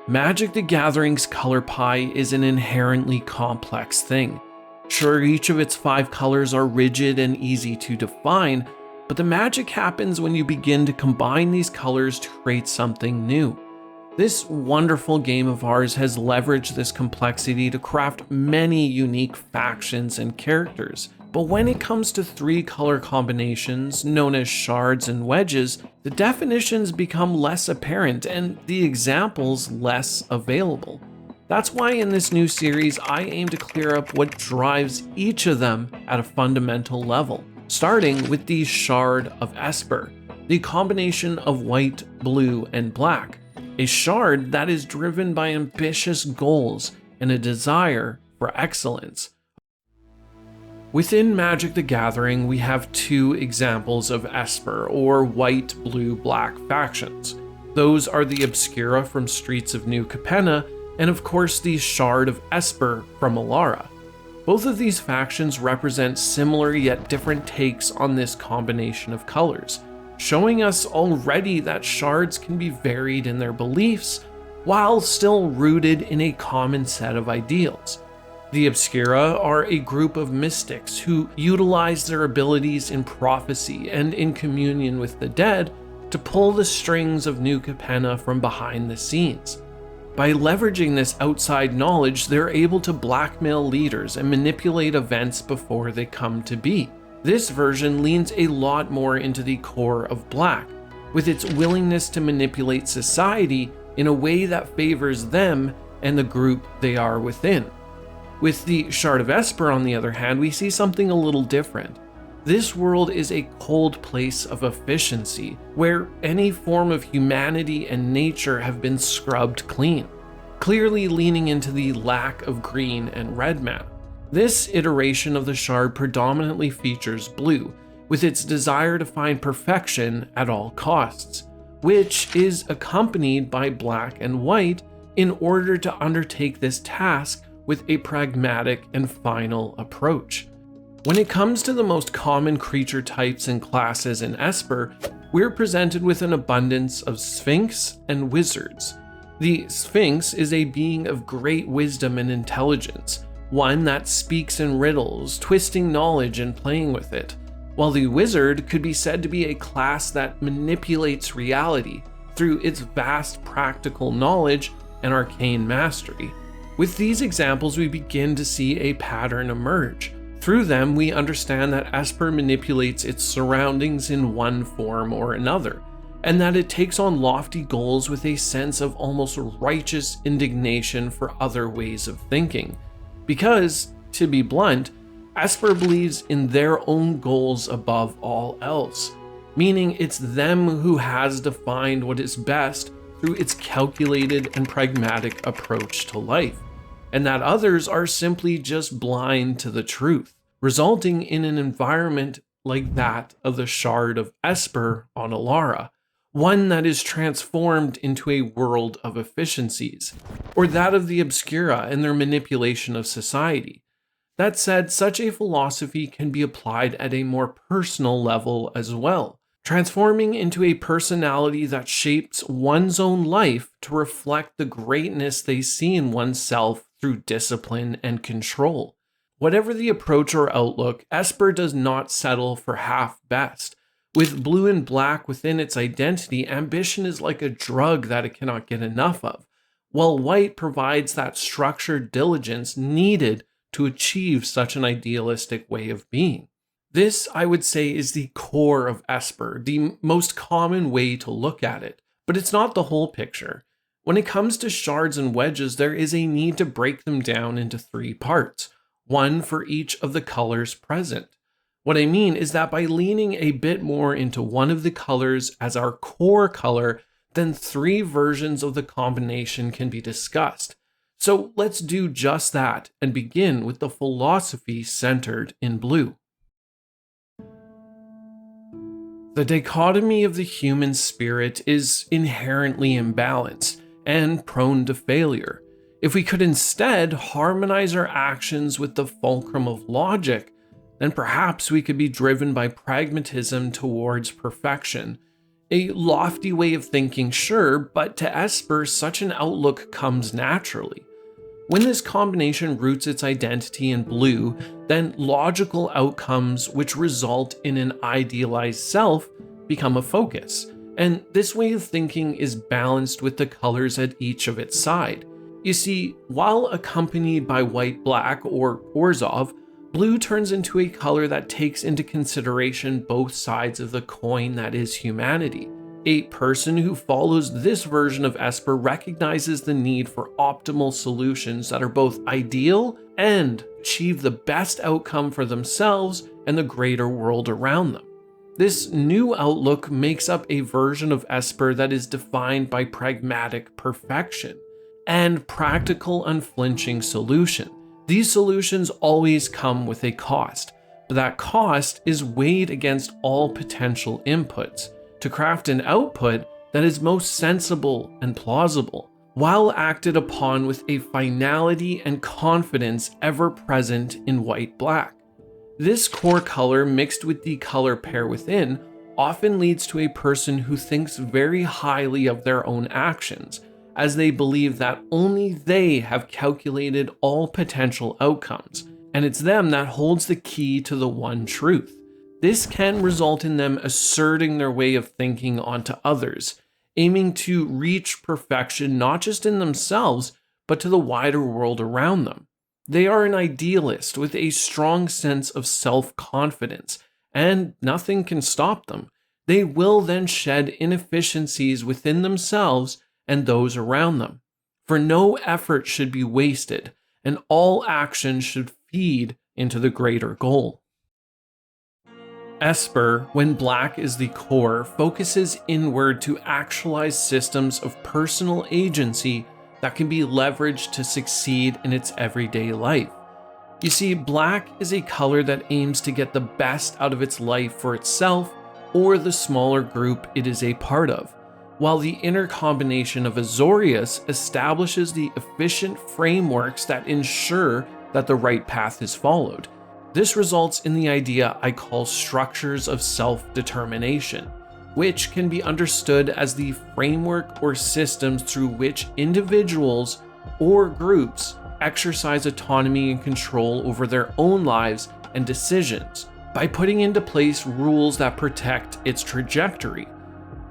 Magic the Gathering's color pie is an inherently complex thing. Sure, each of its 5 colors are rigid and easy to define, but the magic happens when you begin to combine these colors to create something new. This wonderful game of ours has leveraged this complexity to craft many unique factions and characters. But when it comes to 3 color combinations, known as shards and wedges, the definitions become less apparent and the examples less available. That's why in this new series, I aim to clear up what drives each of them at a fundamental level, starting with the shard of Esper, the combination of white, blue, and black, a shard that is driven by ambitious goals and a desire for excellence. Within Magic the Gathering, we have 2 examples of Esper, or white, blue, black factions. Those are the Obscura from Streets of New Capenna, and of course the Shard of Esper from Alara. Both of these factions represent similar yet different takes on this combination of colors, showing us already that shards can be varied in their beliefs, while still rooted in a common set of ideals. The Obscura are a group of mystics who utilize their abilities in prophecy and in communion with the dead to pull the strings of New Capenna from behind the scenes. By leveraging this outside knowledge, they're able to blackmail leaders and manipulate events before they come to be. This version leans a lot more into the core of Black, with its willingness to manipulate society in a way that favors them and the group they are within. With the Shard of Esper, on the other hand, we see something a little different. This world is a cold place of efficiency, where any form of humanity and nature have been scrubbed clean, clearly leaning into the lack of green and red mana. This iteration of the Shard predominantly features blue, with its desire to find perfection at all costs, which is accompanied by black and white in order to undertake this task with a pragmatic and final approach. When it comes to the most common creature types and classes in Esper, we're presented with an abundance of Sphinx and Wizards. The Sphinx is a being of great wisdom and intelligence, one that speaks in riddles, twisting knowledge and playing with it, while the Wizard could be said to be a class that manipulates reality through its vast practical knowledge and arcane mastery. With these examples, we begin to see a pattern emerge. Through them, we understand that Esper manipulates its surroundings in one form or another, and that it takes on lofty goals with a sense of almost righteous indignation for other ways of thinking. Because, to be blunt, Esper believes in their own goals above all else, meaning it's them who has defined what is best through its calculated and pragmatic approach to life, and that others are simply just blind to the truth, resulting in an environment like that of the Shard of Esper on Alara, one that is transformed into a world of efficiencies, or that of the Obscura and their manipulation of society. That said, such a philosophy can be applied at a more personal level as well, transforming into a personality that shapes one's own life to reflect the greatness they see in oneself through discipline and control. Whatever the approach or outlook, Esper does not settle for half best. With blue and black within its identity, ambition is like a drug that it cannot get enough of, while white provides that structured diligence needed to achieve such an idealistic way of being. This, I would say, is the core of Esper, the most common way to look at it, but it's not the whole picture. When it comes to shards and wedges, there is a need to break them down into 3 parts, one for each of the colors present. What I mean is that by leaning a bit more into one of the colors as our core color, then 3 versions of the combination can be discussed. So let's do just that and begin with the philosophy centered in blue. The dichotomy of the human spirit is inherently imbalanced and prone to failure. If we could instead harmonize our actions with the fulcrum of logic, then perhaps we could be driven by pragmatism towards perfection. A lofty way of thinking, sure, but to Esper, such an outlook comes naturally. When this combination roots its identity in blue, then logical outcomes which result in an idealized self become a focus, and this way of thinking is balanced with the colors at each of its side. You see, while accompanied by white-black or Orzhov, blue turns into a color that takes into consideration both sides of the coin that is humanity. A person who follows this version of Esper recognizes the need for optimal solutions that are both ideal and achieve the best outcome for themselves and the greater world around them. This new outlook makes up a version of Esper that is defined by pragmatic perfection and practical, unflinching solution. These solutions always come with a cost, but that cost is weighed against all potential inputs to craft an output that is most sensible and plausible, while acted upon with a finality and confidence ever present in white-black. This core color mixed with the color pair within often leads to a person who thinks very highly of their own actions, as they believe that only they have calculated all potential outcomes, and it's them that holds the key to the one truth. This can result in them asserting their way of thinking onto others, aiming to reach perfection not just in themselves, but to the wider world around them. They are an idealist with a strong sense of self-confidence, and nothing can stop them. They will then shed inefficiencies within themselves and those around them. For no effort should be wasted, and all action should feed into the greater goal. Esper, when black is the core, focuses inward to actualize systems of personal agency that can be leveraged to succeed in its everyday life. You see, black is a color that aims to get the best out of its life for itself or the smaller group it is a part of, while the inner combination of Azorius establishes the efficient frameworks that ensure that the right path is followed. This results in the idea I call structures of self-determination, which can be understood as the framework or systems through which individuals or groups exercise autonomy and control over their own lives and decisions by putting into place rules that protect its trajectory.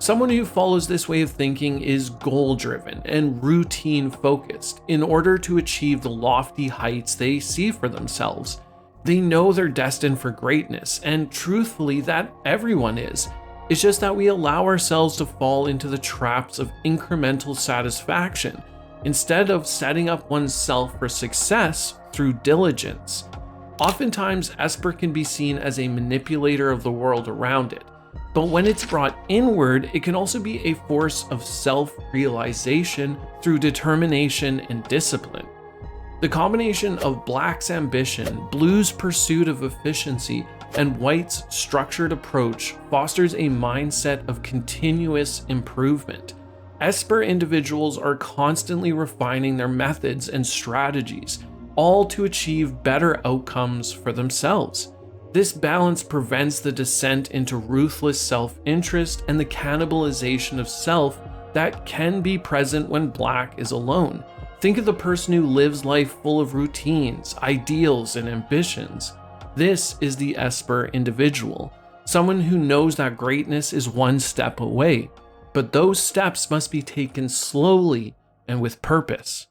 Someone who follows this way of thinking is goal-driven and routine-focused in order to achieve the lofty heights they see for themselves. They know they're destined for greatness, and truthfully, that everyone is. It's just that we allow ourselves to fall into the traps of incremental satisfaction instead of setting up oneself for success through diligence. Oftentimes, Esper can be seen as a manipulator of the world around it, but when it's brought inward, it can also be a force of self-realization through determination and discipline. The combination of black's ambition, blue's pursuit of efficiency, and white's structured approach fosters a mindset of continuous improvement. Esper individuals are constantly refining their methods and strategies, all to achieve better outcomes for themselves. This balance prevents the descent into ruthless self-interest and the cannibalization of self that can be present when black is alone. Think of the person who lives life full of routines, ideals, and ambitions. This is the Esper individual, someone who knows that greatness is one step away, but those steps must be taken slowly and with purpose.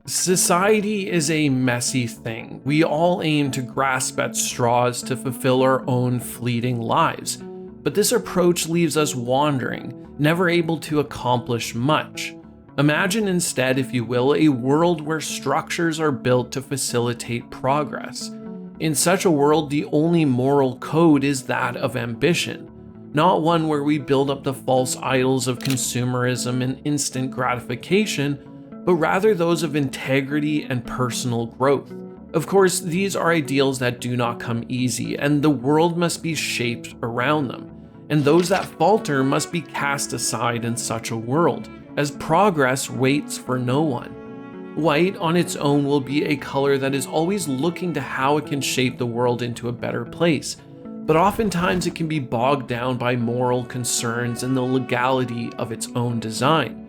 Society is a messy thing. We all aim to grasp at straws to fulfill our own fleeting lives, but this approach leaves us wandering, never able to accomplish much. Imagine instead, if you will, a world where structures are built to facilitate progress. In such a world, the only moral code is that of ambition, not one where we build up the false idols of consumerism and instant gratification, but rather those of integrity and personal growth. Of course, these are ideals that do not come easy, and the world must be shaped around them, and those that falter must be cast aside in such a world, as progress waits for no one. White on its own will be a color that is always looking to how it can shape the world into a better place. but oftentimes it can be bogged down by moral concerns and the legality of its own design.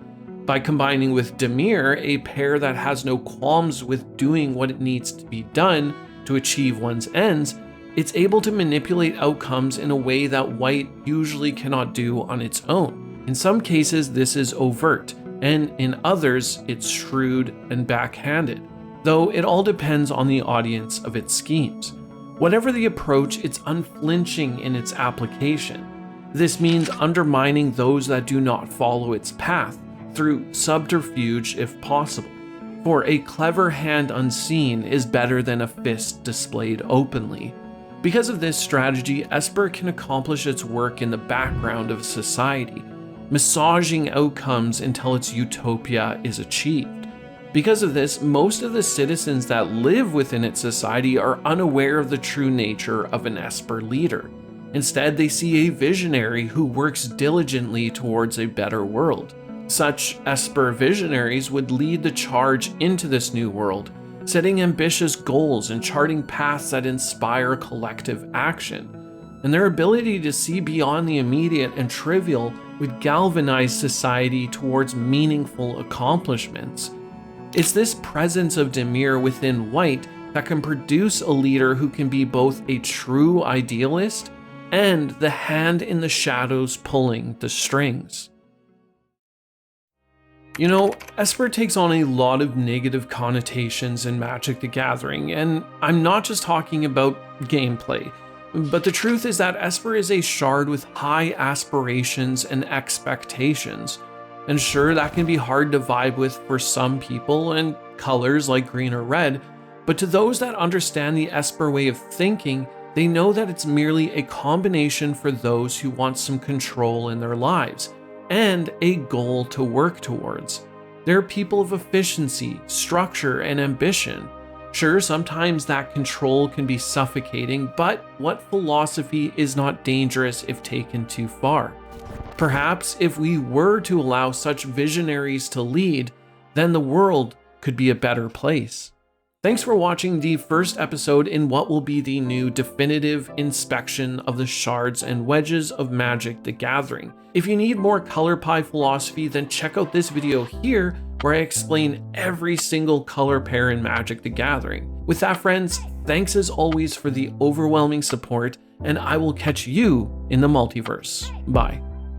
By combining with Dimir, a pair that has no qualms with doing what it needs to be done to achieve one's ends, it's able to manipulate outcomes in a way that white usually cannot do on its own. In some cases, this is overt, and in others, it's shrewd and backhanded, though it all depends on the audience of its schemes. Whatever the approach, it's unflinching in its application. This means undermining those that do not follow its path, through subterfuge if possible. For a clever hand unseen is better than a fist displayed openly. Because of this strategy, Esper can accomplish its work in the background of society, massaging outcomes until its utopia is achieved. Because of this, most of the citizens that live within its society are unaware of the true nature of an Esper leader. Instead, they see a visionary who works diligently towards a better world. Such Esper visionaries would lead the charge into this new world, setting ambitious goals and charting paths that inspire collective action. And their ability to see beyond the immediate and trivial would galvanize society towards meaningful accomplishments. It's this presence of Dimir within white that can produce a leader who can be both a true idealist and the hand in the shadows pulling the strings. You know, Esper takes on a lot of negative connotations in Magic the Gathering, and I'm not just talking about gameplay, but the truth is that Esper is a shard with high aspirations and expectations. And sure, that can be hard to vibe with for some people and colors like green or red, but to those that understand the Esper way of thinking, they know that it's merely a combination for those who want some control in their lives and a goal to work towards. They're people of efficiency, structure, and ambition. Sure, sometimes that control can be suffocating, but what philosophy is not dangerous if taken too far? Perhaps if we were to allow such visionaries to lead, then the world could be a better place. Thanks for watching the first episode in what will be the new definitive inspection of the shards and wedges of Magic the Gathering. If you need more color pie philosophy, then check out this video here where I explain every single color pair in Magic the Gathering. With that, friends, thanks as always for the overwhelming support, and I will catch you in the multiverse. Bye.